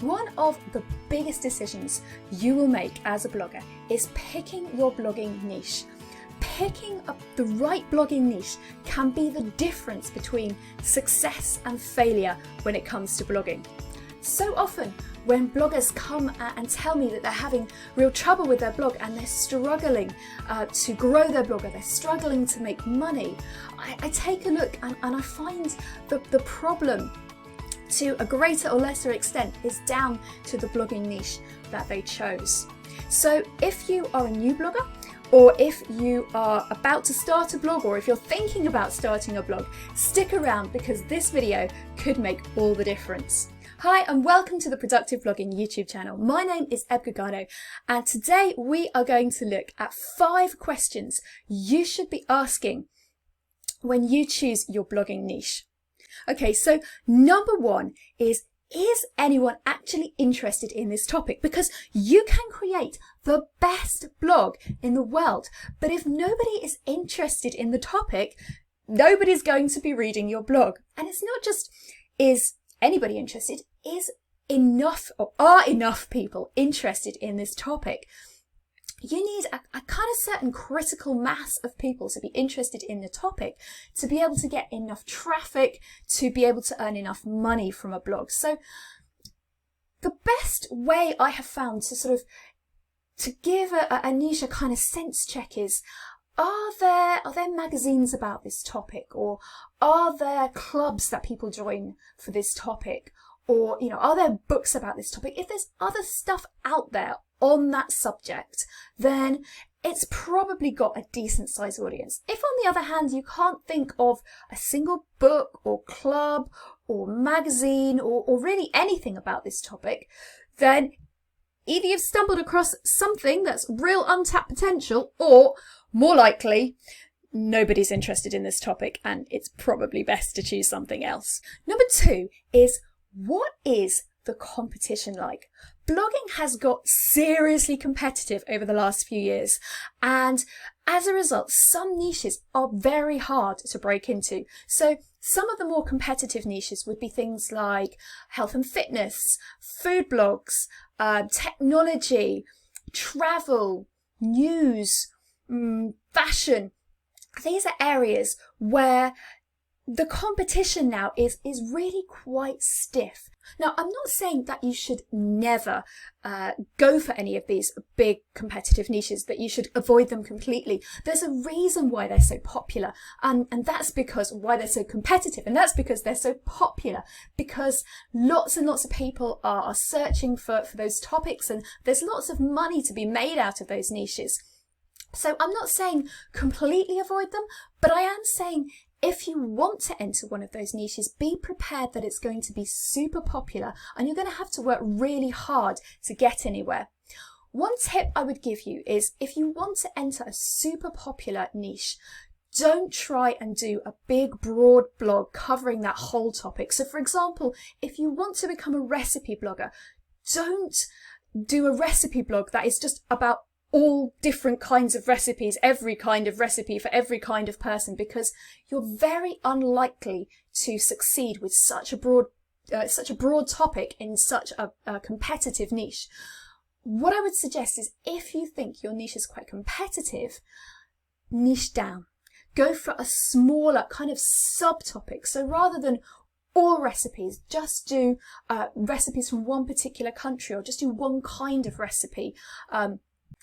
One of the biggest decisions you will make as a blogger is picking your blogging niche. Picking up the right blogging niche can be the difference between success and failure when it comes to blogging. So often when bloggers come and tell me that they're having real trouble with their blog and they're struggling to grow their blog, or they're struggling to make money, I take a look and I find the problem to a greater or lesser extent is down to the blogging niche that they chose. So if you are a new blogger, or if you are about to start a blog, or if you're thinking about starting a blog, stick around because this video could make all the difference. Hi and welcome to the Productive Blogging YouTube channel. My name is Eb Gagano and today we are going to look at 5 questions you should be asking when you choose your blogging niche. Okay, so number 1 is anyone actually interested in this topic? Because you can create the best blog in the world, but if nobody is interested in the topic, nobody's going to be reading your blog. And it's not just is anybody interested, is enough or are enough people interested in this topic. You need a kind of certain critical mass of people to be interested in the topic to be able to get enough traffic, to be able to earn enough money from a blog. So the best way I have found to give a niche a kind of sense check is, are there magazines about this topic, or are there clubs that people join for this topic, or are there books about this topic? If there's other stuff out there on that subject, then it's probably got a decent sized audience. If on the other hand you can't think of a single book or club or magazine or really anything about this topic, then either you've stumbled across something that's real untapped potential, or more likely nobody's interested in this topic and it's probably best to choose something else. Number 2 is, what is the competition like? Blogging has got seriously competitive over the last few years, and as a result, some niches are very hard to break into. So some of the more competitive niches would be things like health and fitness, food blogs, technology, travel, news, fashion. These are areas where the competition now is really quite stiff. Now, I'm not saying that you should never go for any of these big competitive niches, that you should avoid them completely. There's a reason why they're so popular, and that's because why they're so competitive, and that's because they're so popular, because lots and lots of people are searching for those topics, and there's lots of money to be made out of those niches. So I'm not saying completely avoid them, but I am saying if you want to enter one of those niches, be prepared that it's going to be super popular and you're going to have to work really hard to get anywhere. One tip I would give you is, if you want to enter a super popular niche, don't try and do a big broad blog covering that whole topic. So for example, if you want to become a recipe blogger, don't do a recipe blog that is just about all different kinds of recipes, every kind of recipe for every kind of person, because you're very unlikely to succeed with such a broad topic in such a competitive niche. What I would suggest is, if you think your niche is quite competitive, niche down. Go for a smaller kind of subtopic. So rather than all recipes, just do recipes from one particular country, or just do one kind of recipe.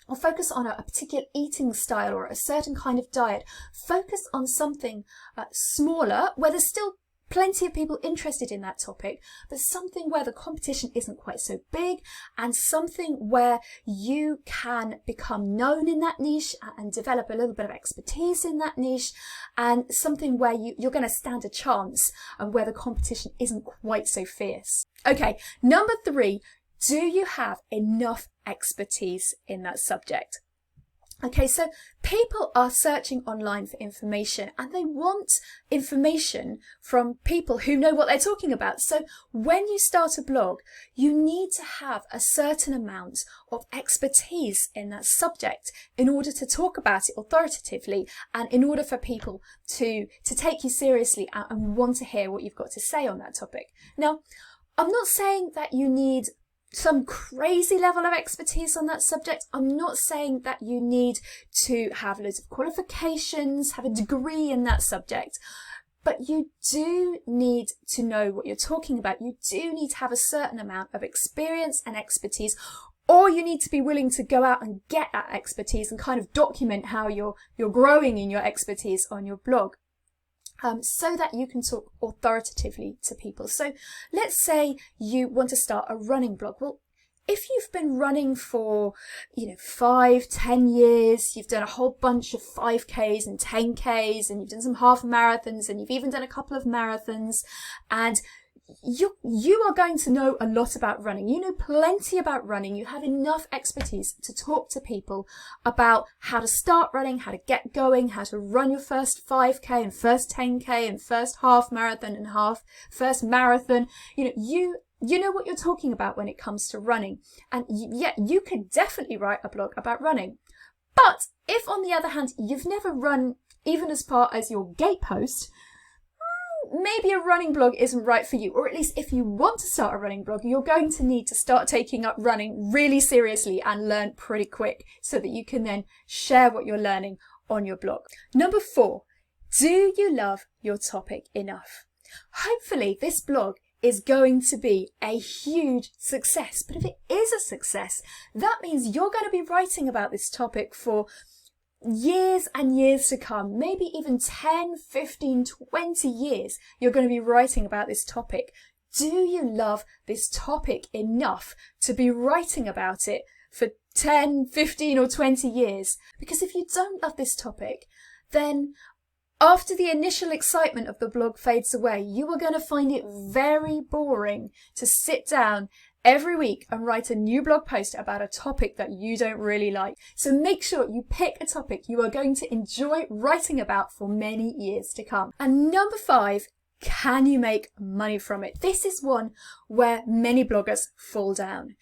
Or focus on a particular eating style or a certain kind of diet. Focus on something smaller, where there's still plenty of people interested in that topic, but something where the competition isn't quite so big, and something where you can become known in that niche and develop a little bit of expertise in that niche, and something where you're going to stand a chance and where the competition isn't quite so fierce. Okay, number 3. Do you have enough expertise in that subject? Okay, so people are searching online for information, and they want information from people who know what they're talking about. So when you start a blog, you need to have a certain amount of expertise in that subject in order to talk about it authoritatively, and in order for people to take you seriously and want to hear what you've got to say on that topic. Now, I'm not saying that you need some crazy level of expertise on that subject. I'm not saying that you need to have loads of qualifications, have a degree in that subject, but you do need to know what you're talking about. You do need to have a certain amount of experience and expertise, or you need to be willing to go out and get that expertise and kind of document how you're growing in your expertise on your blog. So that you can talk authoritatively to people. So let's say you want to start a running blog. Well, if you've been running for, 5-10 years, you've done a whole bunch of 5Ks and 10Ks, and you've done some half marathons, and you've even done a couple of marathons, and you are going to know a lot about running. You know plenty about running. You have enough expertise to talk to people about how to start running, how to get going, how to run your first 5K and first 10K and first half marathon and first marathon. You know what you're talking about when it comes to running. And you could definitely write a blog about running. But if, on the other hand, you've never run even as far as your gate post, maybe a running blog isn't right for you. Or at least if you want to start a running blog, you're going to need to start taking up running really seriously and learn pretty quick so that you can then share what you're learning on your blog. Number 4, do you love your topic enough? Hopefully this blog is going to be a huge success. But if it is a success, that means you're going to be writing about this topic for years and years to come, maybe even 10, 15, 20 years, you're going to be writing about this topic. Do you love this topic enough to be writing about it for 10, 15 or 20 years? Because if you don't love this topic, then after the initial excitement of the blog fades away, you are going to find it very boring to sit down every week and write a new blog post about a topic that you don't really like. So make sure you pick a topic you are going to enjoy writing about for many years to come. And number 5, can you make money from it? This is one where many bloggers fall down.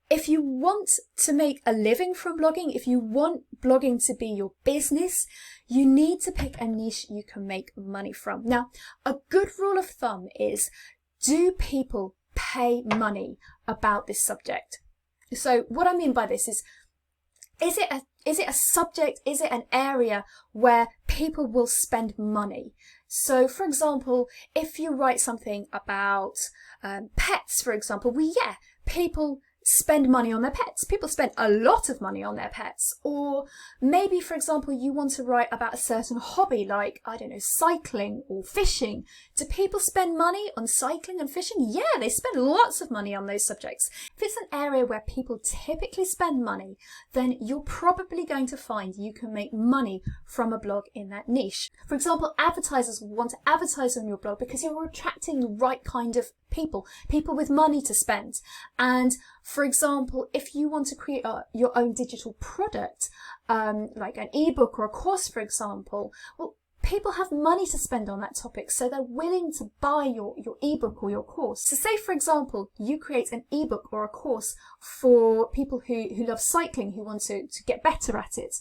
If you want to make a living from blogging, if you want blogging to be your business, you need to pick a niche you can make money from. Now, a good rule of thumb is, do people pay money about this subject? So what I mean by this is it a subject, is it an area where people will spend money? So for example, if you write something about pets, for example, people spend money on their pets. People spend a lot of money on their pets. Or maybe, for example, you want to write about a certain hobby like, cycling or fishing. Do people spend money on cycling and fishing? Yeah, they spend lots of money on those subjects. If it's an area where people typically spend money, then you're probably going to find you can make money from a blog in that niche. For example, advertisers want to advertise on your blog because you're attracting the right kind of people with money to spend. And for example, if you want to create your own digital product, like an ebook or a course, for example, well, people have money to spend on that topic, so they're willing to buy your ebook or your course. So say, for example, you create an ebook or a course for people who love cycling, who want to get better at it.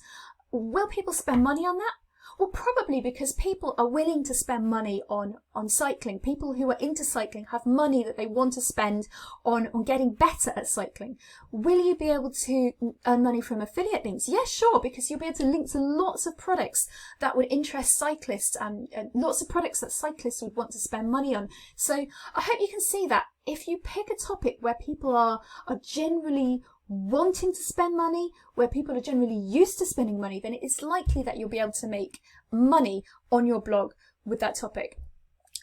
Will people spend money on that? Well, probably, because people are willing to spend money on cycling. People who are into cycling have money that they want to spend on getting better at cycling. Will you be able to earn money from affiliate links? Yeah, sure, because you'll be able to link to lots of products that would interest cyclists and lots of products that cyclists would want to spend money on. So I hope you can see that if you pick a topic where people are generally wanting to spend money, where people are generally used to spending money, then it is likely that you'll be able to make money on your blog with that topic.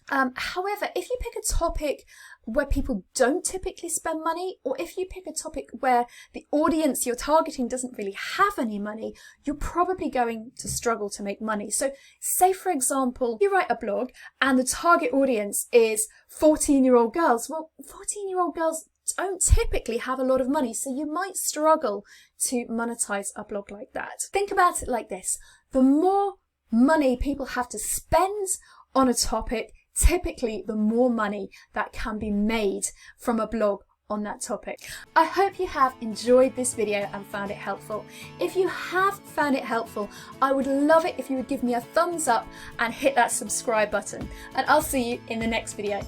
However, if you pick a topic where people don't typically spend money, or if you pick a topic where the audience you're targeting doesn't really have any money, you're probably going to struggle to make money. So say, for example, you write a blog and the target audience is 14-year-old girls. Well, 14-year-old girls don't typically have a lot of money, so you might struggle to monetize a blog like that. Think about it like this. The more money people have to spend on a topic, typically the more money that can be made from a blog on that topic. I hope you have enjoyed this video and found it helpful. If you have found it helpful, I would love it if you would give me a thumbs up and hit that subscribe button. And I'll see you in the next video.